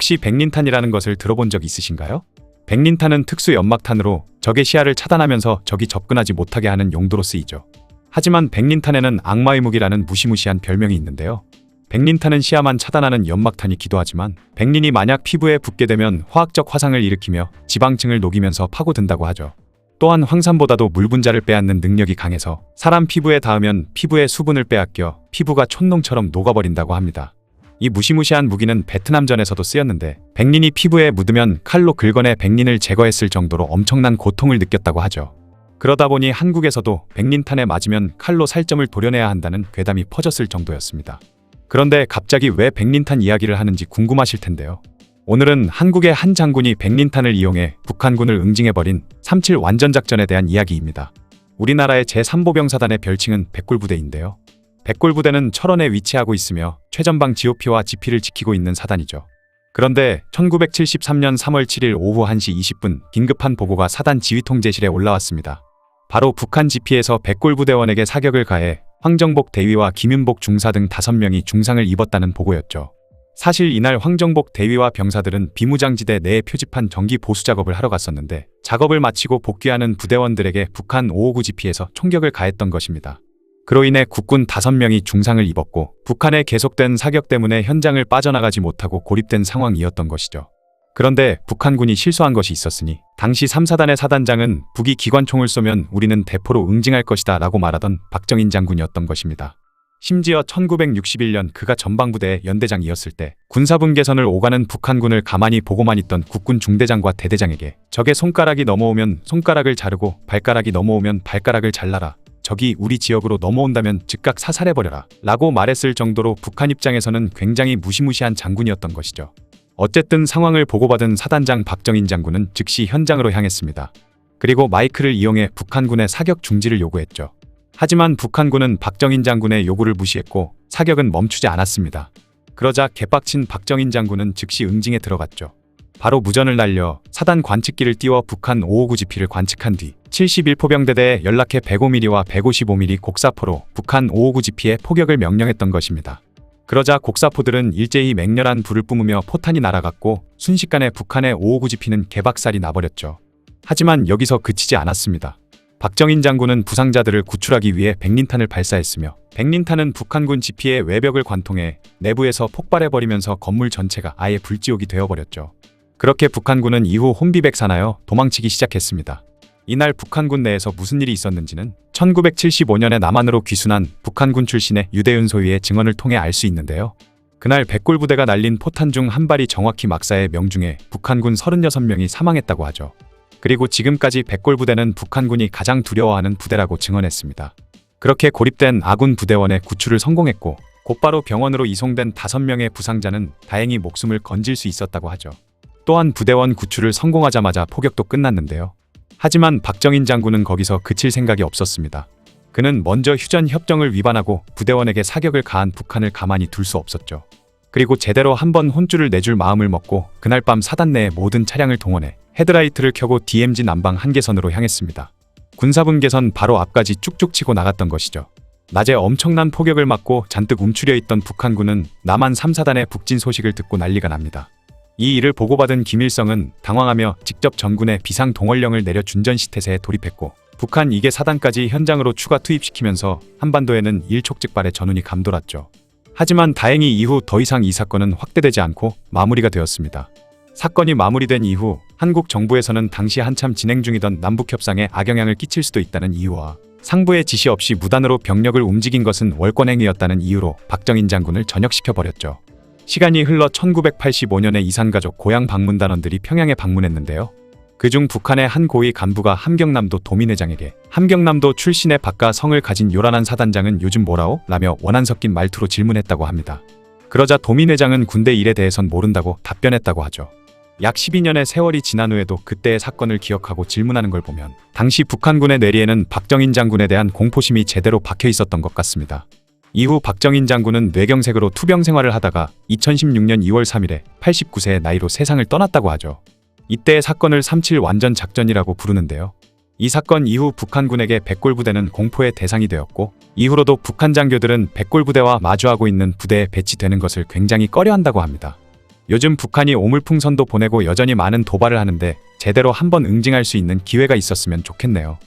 혹시 백린탄이라는 것을 들어본 적 있으신가요? 백린탄은 특수 연막탄으로 적의 시야를 차단하면서 적이 접근하지 못하게 하는 용도로 쓰이죠. 하지만 백린탄에는 악마의 무기라는 무시무시한 별명이 있는데요. 백린탄은 시야만 차단하는 연막탄이기도 하지만 백린이 만약 피부에 붙게 되면 화학적 화상을 일으키며 지방층을 녹이면서 파고든다고 하죠. 또한 황산보다도 물 분자를 빼앗는 능력이 강해서 사람 피부에 닿으면 피부의 수분을 빼앗겨 피부가 촛농처럼 녹아버린다고 합니다. 이 무시무시한 무기는 베트남전에서도 쓰였는데 백린이 피부에 묻으면 칼로 긁어내 백린을 제거했을 정도로 엄청난 고통을 느꼈다고 하죠. 그러다 보니 한국에서도 백린탄에 맞으면 칼로 살점을 도려내야 한다는 괴담이 퍼졌을 정도였습니다. 그런데 갑자기 왜 백린탄 이야기를 하는지 궁금하실 텐데요. 오늘은 한국의 한 장군이 백린탄을 이용해 북한군을 응징해버린 3.7 완전작전에 대한 이야기입니다. 우리나라의 제3보병사단의 별칭은 백골부대인데요. 백골부대는 철원에 위치하고 있으며 최전방 GOP와 GP를 지키고 있는 사단이죠. 그런데 1973년 3월 7일 오후 1시 20분 긴급한 보고가 사단 지휘통제실에 올라왔습니다. 바로 북한 GP에서 백골부대원에게 사격을 가해 황정복 대위와 김윤복 중사 등 5명이 중상을 입었다는 보고였죠. 사실 이날 황정복 대위와 병사들은 비무장지대 내에 표집한 전기 보수 작업을 하러 갔었는데 작업을 마치고 복귀하는 부대원들에게 북한 559 GP에서 총격을 가했던 것입니다. 그로 인해 국군 5명이 중상을 입었고 북한의 계속된 사격 때문에 현장을 빠져나가지 못하고 고립된 상황이었던 것이죠. 그런데 북한군이 실수한 것이 있었으니 당시 3사단의 사단장은 북이 기관총을 쏘면 우리는 대포로 응징할 것이다 라고 말하던 박정인 장군이었던 것입니다. 심지어 1961년 그가 전방부대의 연대장이었을 때 군사분 개선을 오가는 북한군을 가만히 보고만 있던 국군 중대장과 대대장에게 적의 손가락이 넘어오면 손가락을 자르고 발가락이 넘어오면 발가락을 잘라라. 적이 우리 지역으로 넘어온다면 즉각 사살해버려라 라고 말했을 정도로 북한 입장에서는 굉장히 무시무시한 장군이었던 것이죠. 어쨌든 상황을 보고받은 사단장 박정인 장군은 즉시 현장으로 향했습니다. 그리고 마이크를 이용해 북한군의 사격 중지를 요구했죠. 하지만 북한군은 박정인 장군의 요구를 무시했고 사격은 멈추지 않았습니다. 그러자 개빡친 박정인 장군은 즉시 응징에 들어갔죠. 바로 무전을 날려 사단 관측기를 띄워 북한 559 GP를 관측한 뒤 71포병대대에 연락해 105mm와 155mm 곡사포로 북한 559 GP에 포격을 명령했던 것입니다. 그러자 곡사포들은 일제히 맹렬한 불을 뿜으며 포탄이 날아갔고 순식간에 북한의 559 GP는 개박살이 나버렸죠. 하지만 여기서 그치지 않았습니다. 박정인 장군은 부상자들을 구출하기 위해 백린탄을 발사했으며 백린탄은 북한군 GP의 외벽을 관통해 내부에서 폭발해버리면서 건물 전체가 아예 불지옥이 되어버렸죠. 그렇게 북한군은 이후 혼비백산하여 도망치기 시작했습니다. 이날 북한군 내에서 무슨 일이 있었는지는 1975년에 남한으로 귀순한 북한군 출신의 유대윤 소위의 증언을 통해 알 수 있는데요. 그날 백골부대가 날린 포탄 중 한 발이 정확히 막사해 명중해 북한군 36명이 사망했다고 하죠. 그리고 지금까지 백골부대는 북한군이 가장 두려워하는 부대라고 증언했습니다. 그렇게 고립된 아군 부대원의 구출을 성공했고 곧바로 병원으로 이송된 5명의 부상자는 다행히 목숨을 건질 수 있었다고 하죠. 또한 부대원 구출을 성공하자마자 포격도 끝났는데요. 하지만 박정인 장군은 거기서 그칠 생각이 없었습니다. 그는 먼저 휴전 협정을 위반하고 부대원에게 사격을 가한 북한을 가만히 둘 수 없었죠. 그리고 제대로 한번 혼쭐을 내줄 마음을 먹고 그날 밤 사단 내의 모든 차량을 동원해 헤드라이트를 켜고 DMZ 남방 한계선으로 향했습니다. 군사분 개선 바로 앞까지 쭉쭉 치고 나갔던 것이죠. 낮에 엄청난 포격을 맞고 잔뜩 움츠려 있던 북한군은 남한 3사단의 북진 소식을 듣고 난리가 납니다. 이 일을 보고받은 김일성은 당황하며 직접 전군에 비상동원령을 내려 준전시태세에 돌입했고 북한 2개 사단까지 현장으로 추가 투입시키면서 한반도에는 일촉즉발의 전운이 감돌았죠. 하지만 다행히 이후 더 이상 이 사건은 확대되지 않고 마무리가 되었습니다. 사건이 마무리된 이후 한국 정부에서는 당시 한참 진행 중이던 남북협상에 악영향을 끼칠 수도 있다는 이유와 상부의 지시 없이 무단으로 병력을 움직인 것은 월권행위였다는 이유로 박정인 장군을 전역시켜버렸죠. 시간이 흘러 1985년에 이산가족 고향 방문단원들이 평양에 방문했는데요. 그중 북한의 한 고위 간부가 함경남도 도민회장에게 함경남도 출신의 박가 성을 가진 요란한 사단장은 요즘 뭐라오? 라며 원한 섞인 말투로 질문했다고 합니다. 그러자 도민회장은 군대 일에 대해선 모른다고 답변했다고 하죠. 약 12년의 세월이 지난 후에도 그때의 사건을 기억하고 질문하는 걸 보면 당시 북한군의 뇌리에는 박정인 장군에 대한 공포심이 제대로 박혀 있었던 것 같습니다. 이후 박정인 장군은 뇌경색으로 투병 생활을 하다가 2016년 2월 3일에 89세의 나이로 세상을 떠났다고 하죠. 이때의 사건을 3.7 완전 작전이라고 부르는데요. 이 사건 이후 북한군에게 백골부대는 공포의 대상이 되었고 이후로도 북한 장교들은 백골부대와 마주하고 있는 부대에 배치되는 것을 굉장히 꺼려한다고 합니다. 요즘 북한이 오물풍선도 보내고 여전히 많은 도발을 하는데 제대로 한번 응징할 수 있는 기회가 있었으면 좋겠네요.